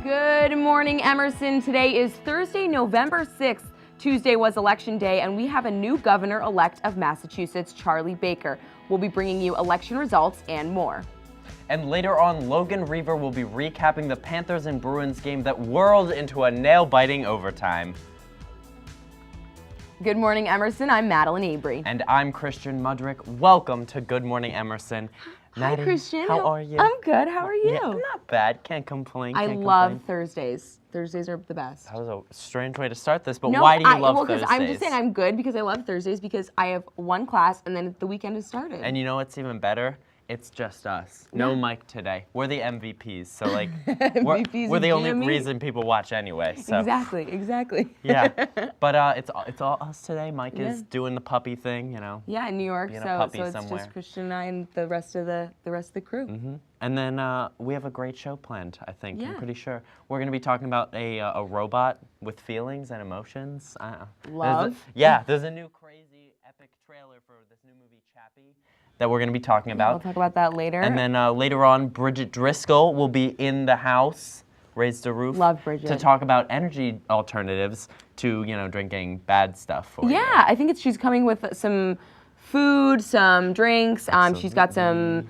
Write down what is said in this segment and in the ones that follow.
Good morning, Emerson. Today is Thursday, November 6th. Tuesday was Election Day, and we have a new governor-elect of Massachusetts, Charlie Baker. We'll be bringing you election results and more. And later on, Logan Reaver will be recapping the Panthers and Bruins game that whirled into a nail-biting overtime. Good morning, Emerson. I'm Madeline Abry. And I'm Christian Mudrick. Welcome to Good Morning, Emerson. Hi, Christian. How are you? I'm good. How are you? Yeah, I'm not bad. Can't complain. I love Thursdays. Thursdays are the best. That was a strange way to start this, but why do you love Thursdays? I'm just saying I'm good because I love Thursdays because I have one class and then the weekend has started. And you know what's even better? It's just us. No Mike today. We're the MVPs, so like we're the only reason people watch anyway. So. Exactly. Yeah, but it's all us today. Mike is doing the puppy thing, you know. Yeah, in New York. So it's somewhere. just Christian and I and the rest of the crew. Mm-hmm. And then we have a great show planned. I think I'm pretty sure we're going to be talking about a robot with feelings and emotions. Love. There's a new crazy epic trailer for this new movie Chappie that we're going to be talking about. We'll talk about that later. And then later on, Bridget Driscoll will be in the house, raise the roof. Love Bridget. To talk about energy alternatives to, drinking bad stuff. I think she's coming with some food, some drinks. She's got some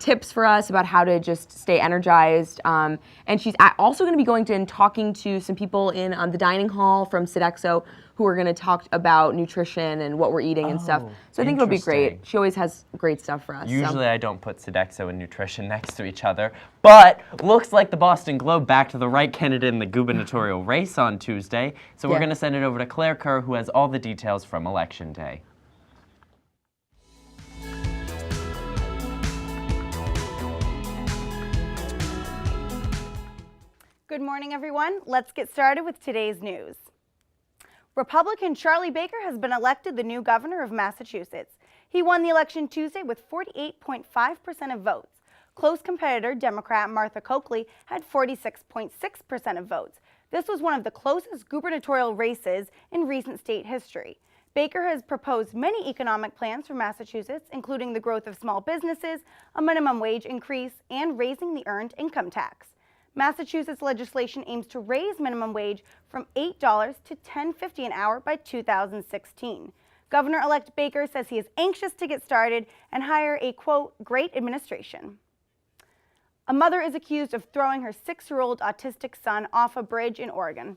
tips for us about how to just stay energized. And she's also going to be going and talking to some people in the dining hall from Sodexo who are going to talk about nutrition and what we're eating and stuff. So I think it'll be great. She always has great stuff for us. Usually I don't put Sodexo and nutrition next to each other, but looks like the Boston Globe backed the right candidate in the gubernatorial race on Tuesday. So we're going to send it over to Claire Kerr, who has all the details from Election Day. Good morning, everyone. Let's get started with today's news. Republican Charlie Baker has been elected the new governor of Massachusetts. He won the election Tuesday with 48.5% of votes. Close competitor Democrat Martha Coakley had 46.6% of votes. This was one of the closest gubernatorial races in recent state history. Baker has proposed many economic plans for Massachusetts, including the growth of small businesses, a minimum wage increase, and raising the earned income tax. Massachusetts legislation aims to raise minimum wage from $8 to $10.50 an hour by 2016. Governor-elect Baker says he is anxious to get started and hire a, quote, great administration. A mother is accused of throwing her 6-year-old autistic son off a bridge in Oregon.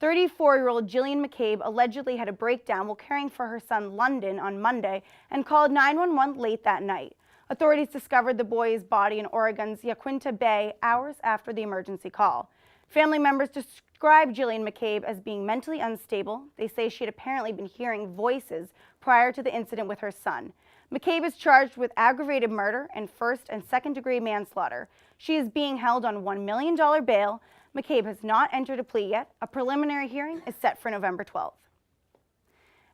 34-year-old Jillian McCabe allegedly had a breakdown while caring for her son London on Monday and called 911 late that night. Authorities discovered the boy's body in Oregon's Yaquinta Bay hours after the emergency call. Family members described Jillian McCabe as being mentally unstable. They say she had apparently been hearing voices prior to the incident with her son. McCabe is charged with aggravated murder and first and second-degree manslaughter. She is being held on $1 million bail. McCabe has not entered a plea yet. A preliminary hearing is set for November 12th.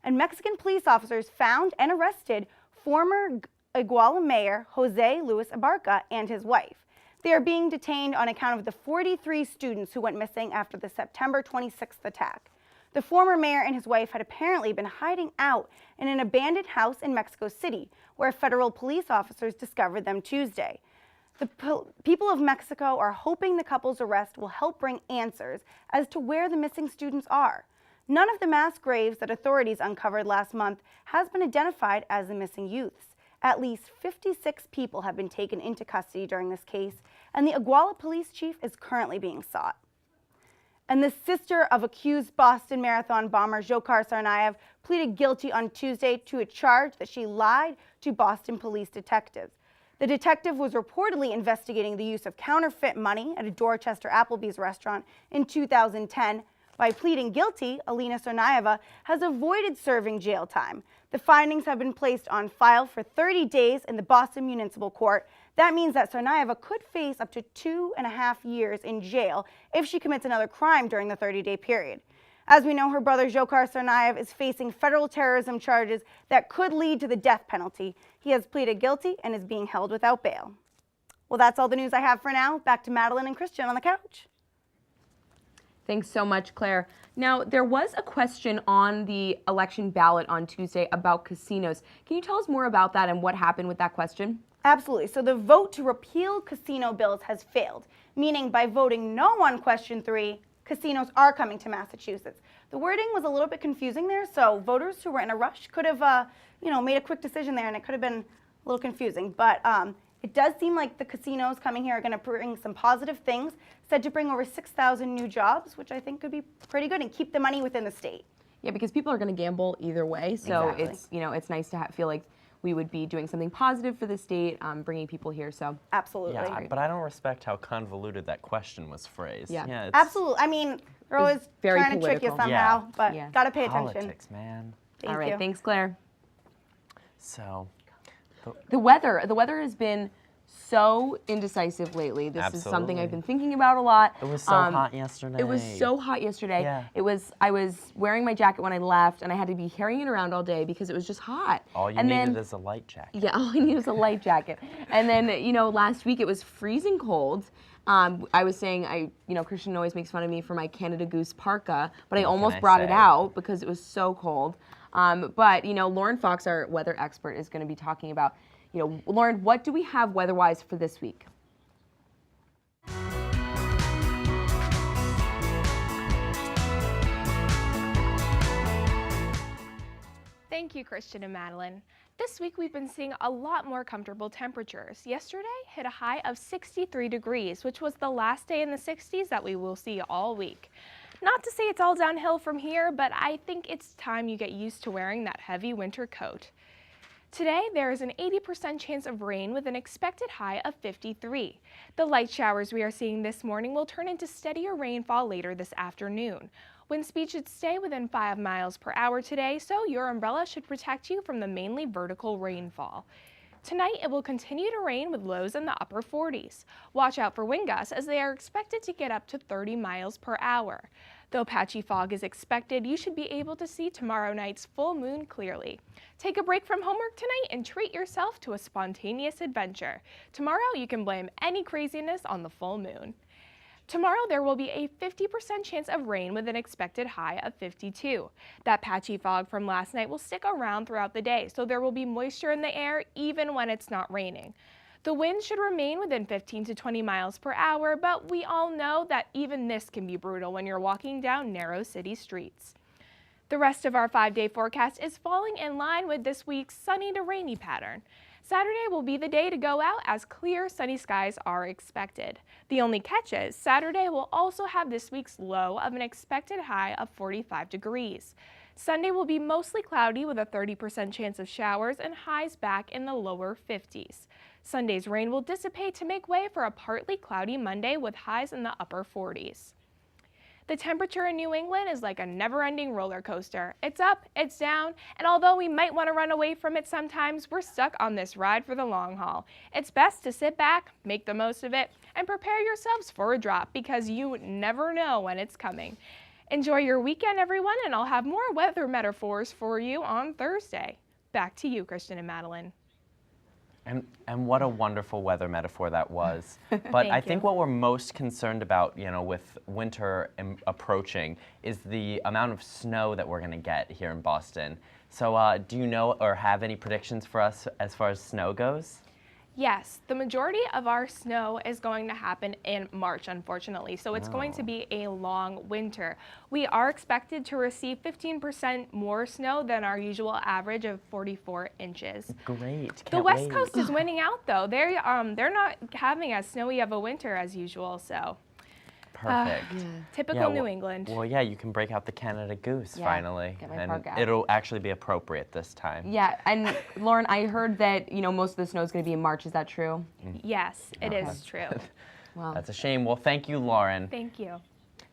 And Mexican police officers found and arrested former Iguala Mayor Jose Luis Abarca and his wife. They are being detained on account of the 43 students who went missing after the September 26th attack. The former mayor and his wife had apparently been hiding out in an abandoned house in Mexico City, where federal police officers discovered them Tuesday. The people of Mexico are hoping the couple's arrest will help bring answers as to where the missing students are. None of the mass graves that authorities uncovered last month has been identified as the missing youths. At least 56 people have been taken into custody during this case, and the Iguala police chief is currently being sought. And the sister of accused Boston Marathon bomber Dzhokhar Tsarnaev pleaded guilty on Tuesday to a charge that she lied to Boston police detectives. The detective was reportedly investigating the use of counterfeit money at a Dorchester Applebee's restaurant in 2010. By pleading guilty, Alina Tsarnaeva has avoided serving jail time. The findings have been placed on file for 30 days in the Boston Municipal Court. That means that Tsarnaeva could face up to 2.5 years in jail if she commits another crime during the 30-day period. As we know, her brother Dzhokhar Tsarnaev is facing federal terrorism charges that could lead to the death penalty. He has pleaded guilty and is being held without bail. Well, that's all the news I have for now. Back to Madeline and Christian on the couch. Thanks so much, Claire. Now, there was a question on the election ballot on Tuesday about casinos. Can you tell us more about that and what happened with that question? Absolutely. So the vote to repeal casino bills has failed, meaning by voting no on question 3, casinos are coming to Massachusetts. The wording was a little bit confusing there, so voters who were in a rush could have, made a quick decision there, and it could have been a little confusing. But it does seem like the casinos coming here are going to bring some positive things, said to bring over 6,000 new jobs, which I think could be pretty good and keep the money within the state. Yeah, because people are going to gamble either way, so Exactly. it's nice to feel like we would be doing something positive for the state, bringing people here. So Absolutely. Yeah, but I don't respect how convoluted that question was phrased. Yeah. It's Absolutely. I mean, they're always very trying to trick you political. somehow, Yeah. but Yeah. gotta pay attention. politics, man. Thank all right, you. thanks, Claire. So, The weather has been so indecisive lately. This is something Absolutely. I've been thinking about a lot. it was so hot yesterday. It was so hot yesterday. Yeah. I was wearing my jacket when I left, and I had to be carrying it around all day because it was just hot. All you and needed then, is a light jacket. Yeah, all I needed was a light jacket. And then, last week it was freezing cold. I was saying, Christian always makes fun of me for my Canada Goose parka, but I What almost can I brought it say? out because it was so cold. But Lauren Fox, our weather expert, is going to be talking about, Lauren, what do we have weather-wise for this week? Thank you, Christian and Madeline. This week we've been seeing a lot more comfortable temperatures. Yesterday hit a high of 63 degrees, which was the last day in the 60s that we will see all week. Not to say it's all downhill from here, but I think it's time you get used to wearing that heavy winter coat. Today, there is an 80% chance of rain with an expected high of 53. The light showers we are seeing this morning will turn into steadier rainfall later this afternoon. Wind speed should stay within 5 miles per hour today, so your umbrella should protect you from the mainly vertical rainfall. Tonight, it will continue to rain with lows in the upper 40s. Watch out for wind gusts as they are expected to get up to 30 miles per hour. Though patchy fog is expected, you should be able to see tomorrow night's full moon clearly. Take a break from homework tonight and treat yourself to a spontaneous adventure. Tomorrow, you can blame any craziness on the full moon. Tomorrow, there will be a 50% chance of rain with an expected high of 52. That patchy fog from last night will stick around throughout the day, so there will be moisture in the air even when it's not raining. The wind should remain within 15 to 20 miles per hour, but we all know that even this can be brutal when you're walking down narrow city streets. The rest of our 5-day forecast is falling in line with this week's sunny to rainy pattern. Saturday will be the day to go out as clear, sunny skies are expected. The only catch is Saturday will also have this week's low of an expected high of 45 degrees. Sunday will be mostly cloudy with a 30% chance of showers and highs back in the lower 50s. Sunday's rain will dissipate to make way for a partly cloudy Monday with highs in the upper 40s. The temperature in New England is like a never-ending roller coaster. It's up, it's down, and although we might want to run away from it sometimes, we're stuck on this ride for the long haul. It's best to sit back, make the most of it, and prepare yourselves for a drop because you never know when it's coming. Enjoy your weekend, everyone, and I'll have more weather metaphors for you on Thursday. Back to you, Christian and Madeline. And what a wonderful weather metaphor that was. But I think what we're most concerned about, with winter approaching is the amount of snow that we're going to get here in Boston. So do you know or have any predictions for us as far as snow goes? Yes, the majority of our snow is going to happen in March, unfortunately, so it's going to be a long winter. We are expected to receive 15% more snow than our usual average of 44 inches. Great. The Can't West wait. Coast is winning out, though. They're not having as snowy of a winter as usual, so Perfect. typical New England. Well, yeah, you can break out the Canada Goose Yeah, finally, get my and parka out. it'll actually be appropriate this time. Yeah, and Lauren, I heard that most of the snow is going to be in March. Is that true? Yes, it is true. Wow. That's a shame. Well, thank you, Lauren. Thank you.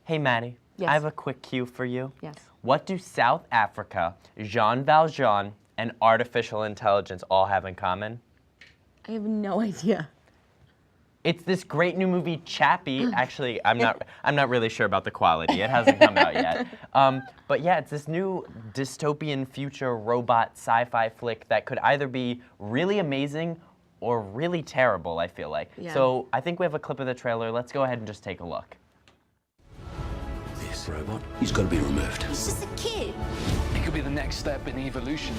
Hey, Maddie. Yes. I have a quick cue for you. Yes. What do South Africa, Jean Valjean, and artificial intelligence all have in common? I have no idea. It's this great new movie, Chappie. Actually, I'm not really sure about the quality. It hasn't come out yet. But yeah, it's this new dystopian future robot sci-fi flick that could either be really amazing or really terrible, I feel like. Yeah. So I think we have a clip of the trailer. Let's go ahead and just take a look. This robot, he's got to be removed. He's just a kid. It could be the next step in evolution.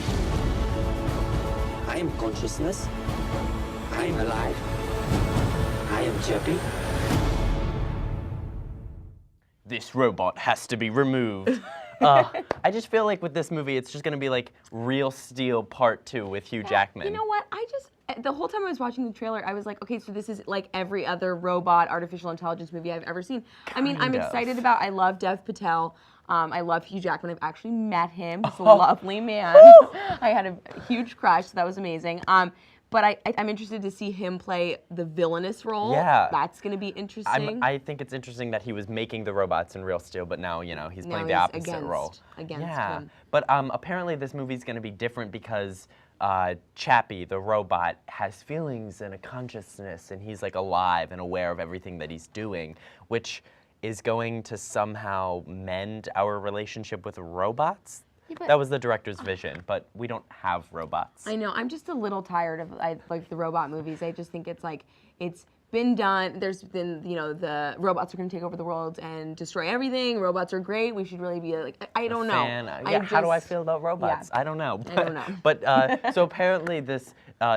I am consciousness. I I'm alive. I am Chappie. This robot has to be removed. I just feel like with this movie, it's just gonna be like Real Steel Part 2 with Hugh Jackman. You know what? The whole time I was watching the trailer, I was like, okay, so this is like every other robot, artificial intelligence movie I've ever seen. I mean, I'm excited about, I love Dev Patel. I love Hugh Jackman. I've actually met him. He's a lovely man. I had a huge crush, so that was amazing. But I'm interested to see him play the villainous role. Yeah. That's going to be interesting. I think it's interesting that he was making the robots in Real Steel, but now, he's playing the he's opposite role. against him. But apparently this movie's going to be different because Chappie, the robot, has feelings and a consciousness, and he's like alive and aware of everything that he's doing, which is going to somehow mend our relationship with robots. That was the director's vision, but we don't have robots. I know. I'm just a little tired of like the robot movies. I just think it's like it's been done. There's been, the robots are going to take over the world and destroy everything. Robots are great. We should really be like, I don't know. Yeah, how do I feel about robots? Yeah. I don't know. I don't know. But so apparently this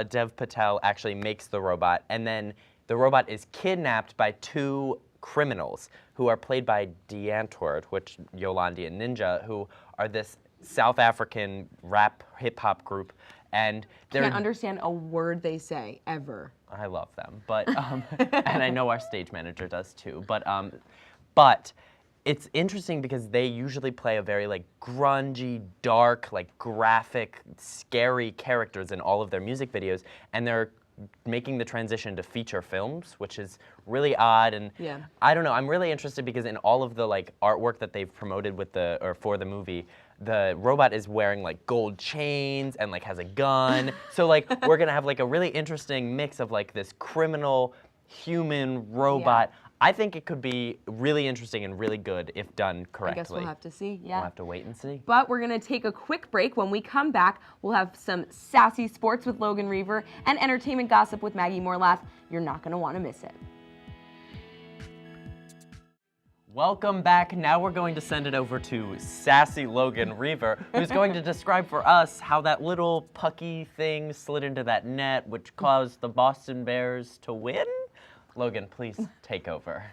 Dev Patel actually makes the robot, and then the robot is kidnapped by two criminals who are played by D'Antwoord, which Yolandi and Ninja, who are this South African rap hip-hop group, and they're... Can't understand a word they say, ever. I love them, but, and I know our stage manager does too, but it's interesting because they usually play a very, like, grungy, dark, like, graphic, scary characters in all of their music videos, and they're making the transition to feature films, which is really odd, and I don't know, I'm really interested because in all of the like artwork that they've promoted for the movie, the robot is wearing like gold chains and like has a gun. So like we're gonna have like a really interesting mix of like this criminal human robot. I think it could be really interesting and really good if done correctly. I guess we'll have to see, We'll have to wait and see. But we're going to take a quick break. When we come back, we'll have some sassy sports with Logan Reaver and entertainment gossip with Maggie Morlath. You're not going to want to miss it. Welcome back. Now we're going to send it over to sassy Logan Reaver, who's going to describe for us how that little pucky thing slid into that net, which caused the Boston Bears to win. Logan, please take over.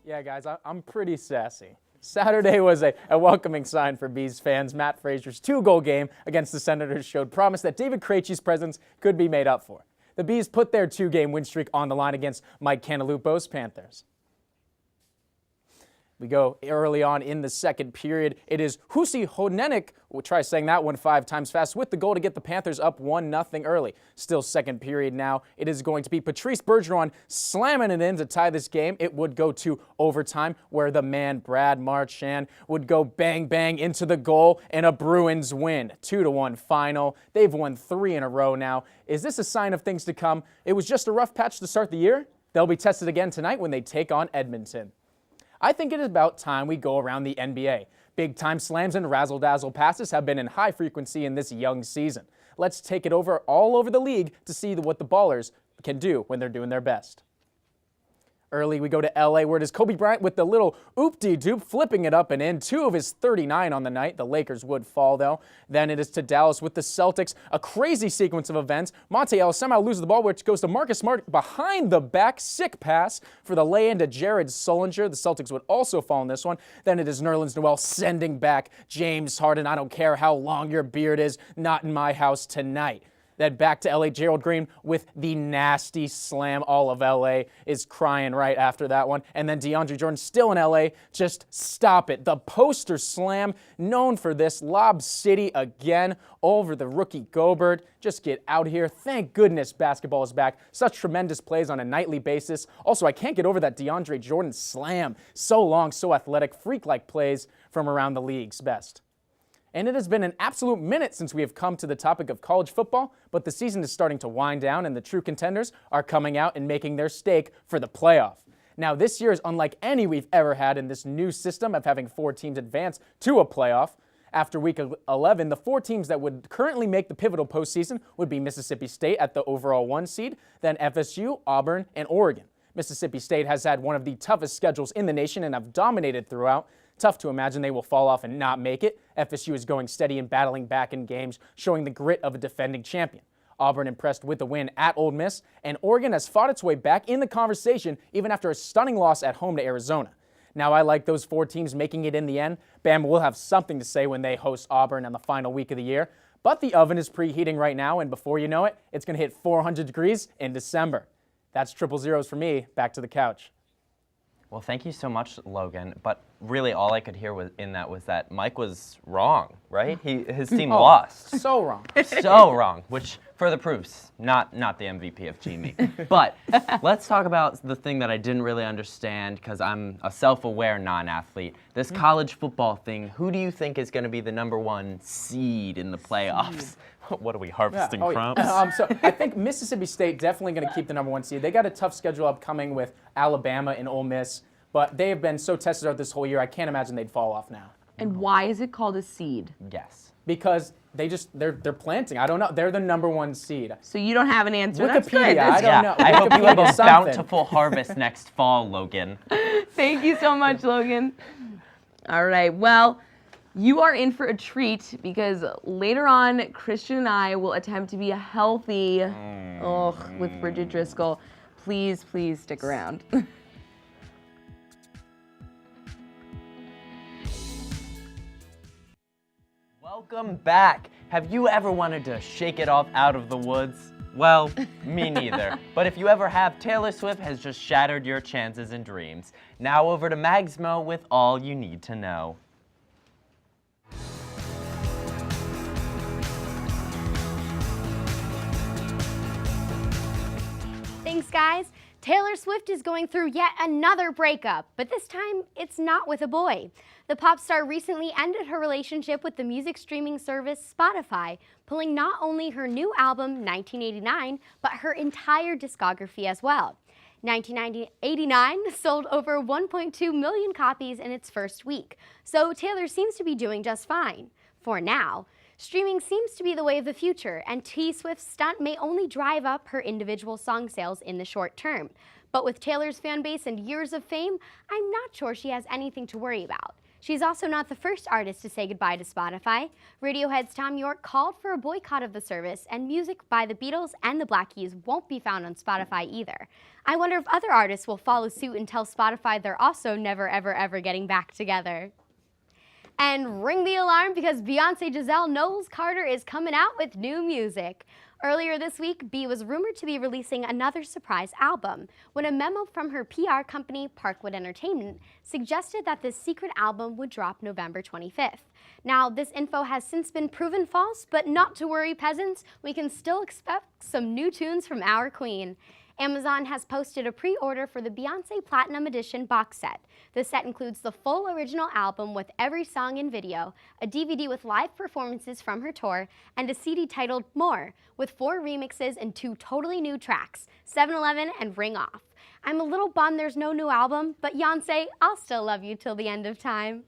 Yeah, guys, I'm pretty sassy. Saturday was a welcoming sign for Bees fans. Matt Frazier's 2-goal game against the Senators showed promise that David Krejci's presence could be made up for. The Bees put their 2-game win streak on the line against Mike Cantalupo's Panthers. We go early on in the second period. It is Husi Honenik, we'll try saying that one 5 times fast, with the goal to get the Panthers up 1-0 early. Still second period now. It is going to be Patrice Bergeron slamming it in to tie this game. It would go to overtime, where the man Brad Marchand would go bang-bang into the goal, and a Bruins win. 2-1 final. They've won 3 in a row now. Is this a sign of things to come? It was just a rough patch to start the year. They'll be tested again tonight when they take on Edmonton. I think it is about time we go around the NBA. Big-time slams and razzle-dazzle passes have been in high frequency in this young season. Let's take it over all over the league to see what the ballers can do when they're doing their best. Early, we go to LA, where it is Kobe Bryant with the little oop-de-doop, flipping it up and in. 2 of his 39 on the night. The Lakers would fall, though. Then it is to Dallas with the Celtics. A crazy sequence of events. Monte Ellis somehow loses the ball, which goes to Marcus Smart behind the back. Sick pass for the lay-in to Jared Sullinger. The Celtics would also fall in this one. Then it is Nerlens Noel sending back James Harden. I don't care how long your beard is. Not in my house tonight. Then back to LA, Gerald Green with the nasty slam. All of LA is crying right after that one. And then DeAndre Jordan still in LA. Just stop it. The poster slam, known for this. Lob City again over the rookie Gobert. Just get out here. Thank goodness basketball is back. Such tremendous plays on a nightly basis. Also, I can't get over that DeAndre Jordan slam. So long, so athletic, freak-like plays from around the league's best. And it has been an absolute minute since we have come to the topic of college football, but the season is starting to wind down and the true contenders are coming out and making their stake for the playoff. Now, this year is unlike any we've ever had in this new system of having 4 teams advance to a playoff. After week 11, the 4 teams that would currently make the pivotal postseason would be Mississippi State at the overall 1 seed, then FSU, Auburn, and Oregon. Mississippi State has had one of the toughest schedules in the nation and have dominated throughout. Tough to imagine they will fall off and not make it. FSU is going steady and battling back in games, showing the grit of a defending champion. Auburn impressed with the win at Ole Miss, and Oregon has fought its way back in the conversation even after a stunning loss at home to Arizona. Now, I like those 4 teams making it in the end. Bama will have something to say when they host Auburn on the final week of the year. But the oven is preheating right now, and before you know it, it's going to hit 400 degrees in December. That's triple zeros for me. Back to the couch. Well, thank you so much, Logan. But really, all I could hear was that Mike was wrong, right? His team lost. So wrong. So wrong, which further proves not the MVP of Team Me. But let's talk about the thing that I didn't really understand, because I'm a self-aware non-athlete. This college football thing, who do you think is going to be the #1 seed in the playoffs? What are we harvesting crumbs? So I think Mississippi State definitely going to keep the #1 seed. They got a tough schedule upcoming with Alabama and Ole Miss, but they have been so tested out this whole year, I can't imagine they'd fall off now. And why is it called a seed? Yes. Because they're planting. I don't know. They're the #1 seed. So you don't have an answer. Wikipedia, That's good. I don't know. I hope you have a Wikipedia something. bountiful harvest next fall, Logan. Thank you so much, Logan. All right, well, you are in for a treat because later on, Christian and I will attempt to be healthy with Bridget Driscoll. Please stick around. Welcome back. Have you ever wanted to shake it off out of the woods? Well, me neither. But if you ever have, Taylor Swift has just shattered your chances and dreams. Now over to Magsmo with all you need to know. Thanks, guys. Taylor Swift is going through yet another breakup, but this time it's not with a boy. The pop star recently ended her relationship with the music streaming service Spotify, pulling not only her new album, 1989, but her entire discography as well. 1989 sold over 1.2 million copies in its first week, so Taylor seems to be doing just fine. For now. Streaming seems to be the way of the future, and T Swift's stunt may only drive up her individual song sales in the short term. But with Taylor's fan base and years of fame, I'm not sure she has anything to worry about. She's also not the first artist to say goodbye to Spotify. Radiohead's Tom York called for a boycott of the service, and music by the Beatles and the Black Keys won't be found on Spotify either. I wonder if other artists will follow suit and tell Spotify they're also never ever getting back together. And ring the alarm because Beyonce Giselle Knowles-Carter is coming out with new music. Earlier this week, Bey was rumored to be releasing another surprise album when a memo from her PR company, Parkwood Entertainment, suggested that this secret album would drop November 25th. Now, this info has since been proven false, but not to worry, peasants, we can still expect some new tunes from our queen. Amazon has posted a pre-order for the Beyoncé Platinum Edition box set. The set includes the full original album with every song and video, a DVD with live performances from her tour, and a CD titled More, with 4 remixes and 2 totally new tracks, 7-Eleven and Ring Off. I'm a little bummed there's no new album, but Beyoncé, I'll still love you till the end of time.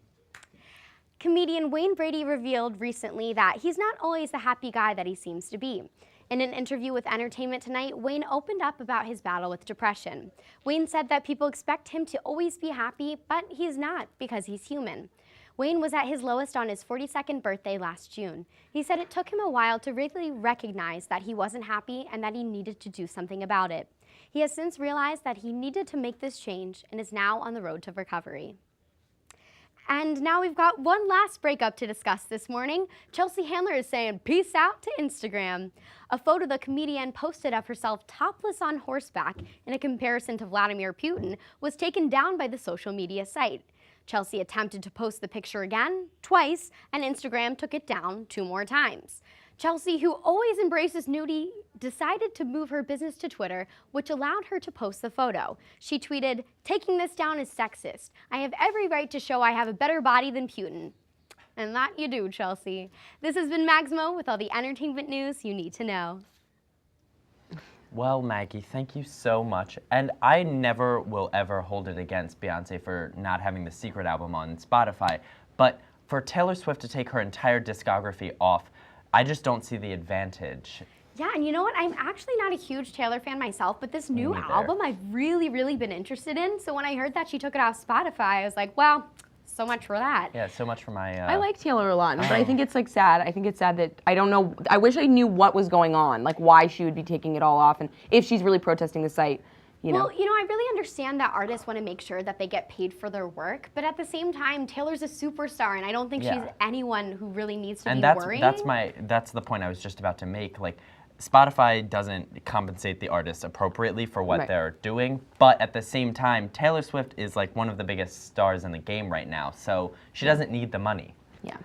Comedian Wayne Brady revealed recently that he's not always the happy guy that he seems to be. In an interview with Entertainment Tonight, Wayne opened up about his battle with depression. Wayne said that people expect him to always be happy, but he's not because he's human. Wayne was at his lowest on his 42nd birthday last June. He said it took him a while to really recognize that he wasn't happy and that he needed to do something about it. He has since realized that he needed to make this change and is now on the road to recovery. And now we've got one last breakup to discuss this morning. Chelsea Handler is saying peace out to Instagram. A photo the comedian posted of herself topless on horseback in a comparison to Vladimir Putin was taken down by the social media site. Chelsea attempted to post the picture again, twice, and Instagram took it down 2 more times. Chelsea, who always embraces nudity, decided to move her business to Twitter, which allowed her to post the photo. She tweeted, "Taking this down is sexist. I have every right to show I have a better body than Putin." And that you do, Chelsea. This has been Magsmo with all the entertainment news you need to know. Well, Maggie, thank you so much. And I never will ever hold it against Beyonce for not having the secret album on Spotify. But for Taylor Swift to take her entire discography off, I just don't see the advantage. Yeah, and you know what? I'm actually not a huge Taylor fan myself, but this new album I've really been interested in. So when I heard that she took it off Spotify, I was like, well, so much for that. Yeah, so much for my. I like Taylor a lot, but I think it's like sad. I think it's sad that I don't know. I wish I knew what was going on, like why she would be taking it all off, and if she's really protesting the site. Well, I really understand that artists want to make sure that they get paid for their work, but at the same time, Taylor's a superstar, and I don't think she's anyone who really needs to be worrying. That's the point I was just about to make. Like, Spotify doesn't compensate the artists appropriately for what they're doing, but at the same time, Taylor Swift is like one of the biggest stars in the game right now, so she doesn't need the money. Yeah,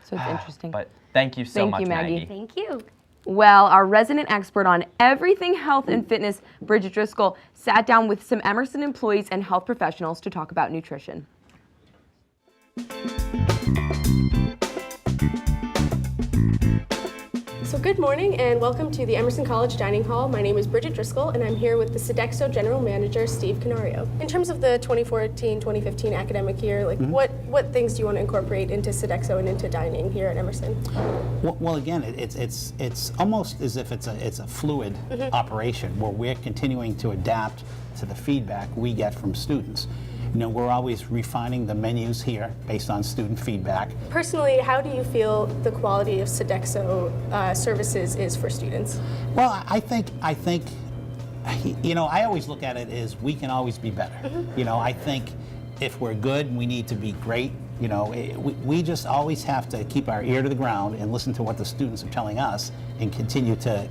so it's interesting. But thank you so much, Maggie. Thank you. Well, our resident expert on everything health and fitness, Bridget Driscoll, sat down with some Emerson employees and health professionals to talk about nutrition. So good morning and welcome to the Emerson College Dining Hall. My name is Bridget Driscoll and I'm here with the Sodexo General Manager, Steve Canario. In terms of the 2014-2015 academic year, like what things do you want to incorporate into Sodexo and into dining here at Emerson? Well, again, it's almost as if it's a fluid operation where we're continuing to adapt to the feedback we get from students. We're always refining the menus here based on student feedback. Personally, how do you feel the quality of Sodexo services is for students? Well, I think I always look at it as we can always be better. I think if we're good, we need to be great. We just always have to keep our ear to the ground and listen to what the students are telling us and continue to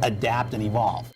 adapt and evolve.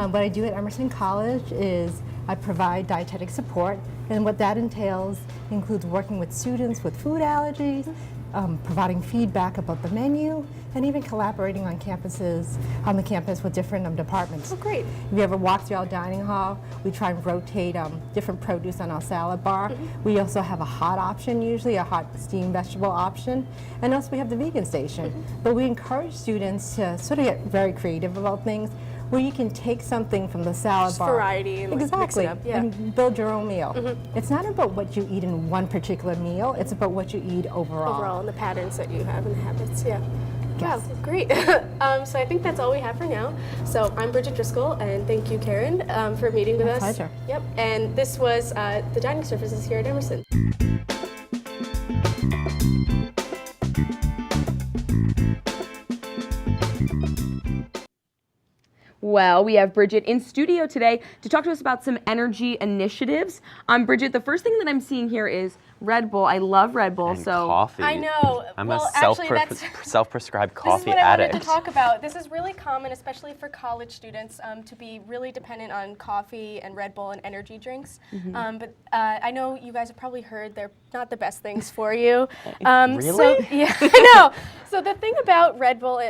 What I do at Emerson College is I provide dietetic support, and what that entails includes working with students with food allergies, providing feedback about the menu, and even collaborating on the campus with different departments. Oh, great. If you ever walk through our dining hall, we try and rotate different produce on our salad bar. We also have a hot option, usually a hot steamed vegetable option, and also we have the vegan station. But we encourage students to sort of get very creative about things, where you can take something from the salad Just bar. variety and mix it up, and build your own meal. It's not about what you eat in one particular meal, it's about what you eat overall. Overall, and the patterns that you have and the habits, Yes. Wow, great. So I think that's all we have for now. So I'm Bridget Driscoll, and thank you, Karen, for meeting with us. Pleasure. Yep, and this was the dining services here at Emerson. Well, we have Bridget in studio today to talk to us about some energy initiatives. Bridget, the first thing that I'm seeing here is Red Bull. I love Red Bull. And coffee. I know. I'm well, a actually, that's self-prescribed This coffee is what I addict. wanted to talk about. This is really common, especially for college students, to be really dependent on coffee and Red Bull and energy drinks. But I know you guys have probably heard they're not the best things for you. Really? So, yeah, I know. So the thing about Red Bull,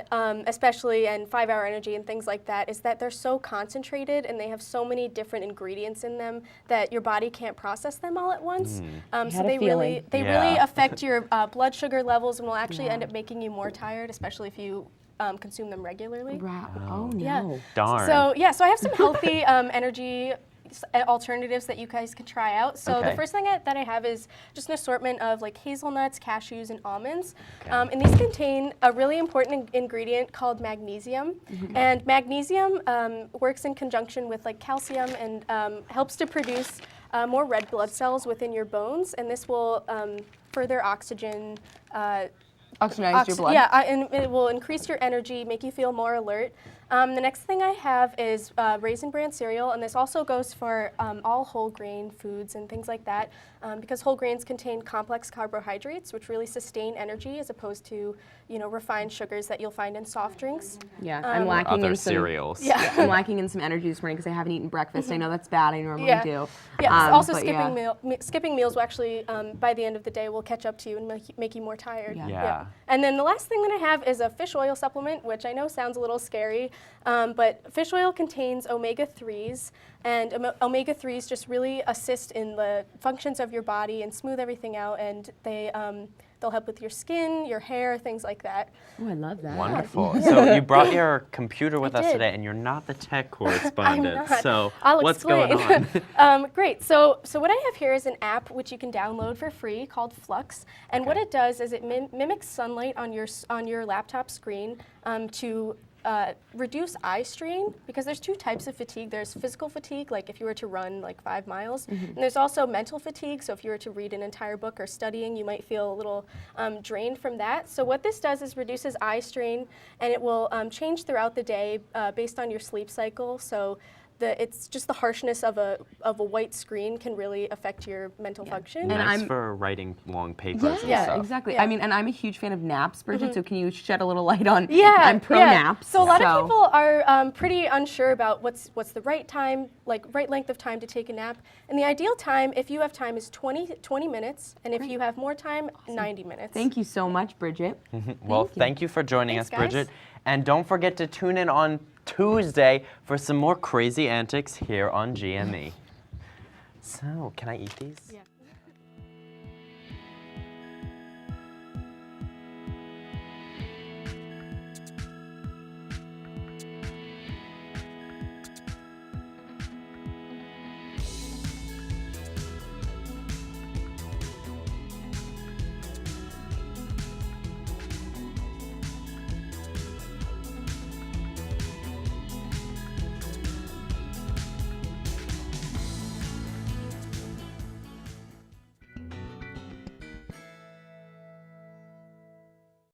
especially, and 5 Hour Energy and things like that, is that they're so concentrated and they have so many different ingredients in them that your body can't process them all at once. So they really affect your blood sugar levels and will actually end up making you more tired, especially if you consume them regularly. Oh, no. Yeah. Darn. So I have some healthy energy alternatives that you guys can try out. So the first thing that I have is just an assortment of like hazelnuts, cashews, and almonds. And these contain a really important ingredient called magnesium. And magnesium works in conjunction with like calcium and helps to produce more red blood cells within your bones. And this will further oxygen Oxygenized your blood. Yeah, and it will increase your energy, make you feel more alert. The next thing I have is Raisin Bran cereal, and this also goes for all whole grain foods and things like that, because whole grains contain complex carbohydrates, which really sustain energy as opposed to, refined sugars that you'll find in soft drinks. Yeah, I'm lacking Other in some cereals. Yeah, I'm lacking in some energy this morning because I haven't eaten breakfast. I know that's bad. I normally do. Yeah. Also, but skipping meals will actually, by the end of the day, will catch up to you and make you more tired. Yeah. And then the last thing that I have is a fish oil supplement, which I know sounds a little scary, but fish oil contains omega-3s, and omega-3s just really assist in the functions of your body and smooth everything out, and they'll help with your skin, your hair, things like that. Oh, I love that. Wonderful. So you brought your computer with us today, and you're not the tech correspondent. I'm not. So I'll what's explain. going on? Great. So what I have here is an app which you can download for free called Flux, and what it does is it mimics sunlight on your laptop screen to reduce eye strain, because there's two types of fatigue. There's physical fatigue, like if you were to run like 5 miles, and there's also mental fatigue. So if you were to read an entire book or studying, you might feel a little drained from that. So what this does is reduces eye strain, and it will change throughout the day based on your sleep cycle. So it's just the harshness of a white screen can really affect your mental function. And nice for writing long papers and stuff. Yeah, exactly. Yeah. I mean, and I'm a huge fan of naps, Bridget, so can you shed a little light on, Yeah, I'm pro naps. So a lot of people are pretty unsure about what's the right time, like right length of time to take a nap. And the ideal time, if you have time, is 20 minutes, and if you have more time, 90 minutes. Thank you so much, Bridget. Well, thank you for joining us, Thanks, guys. Bridget. And don't forget to tune in on Tuesday for some more crazy antics here on GME. So, can I eat these? Yeah.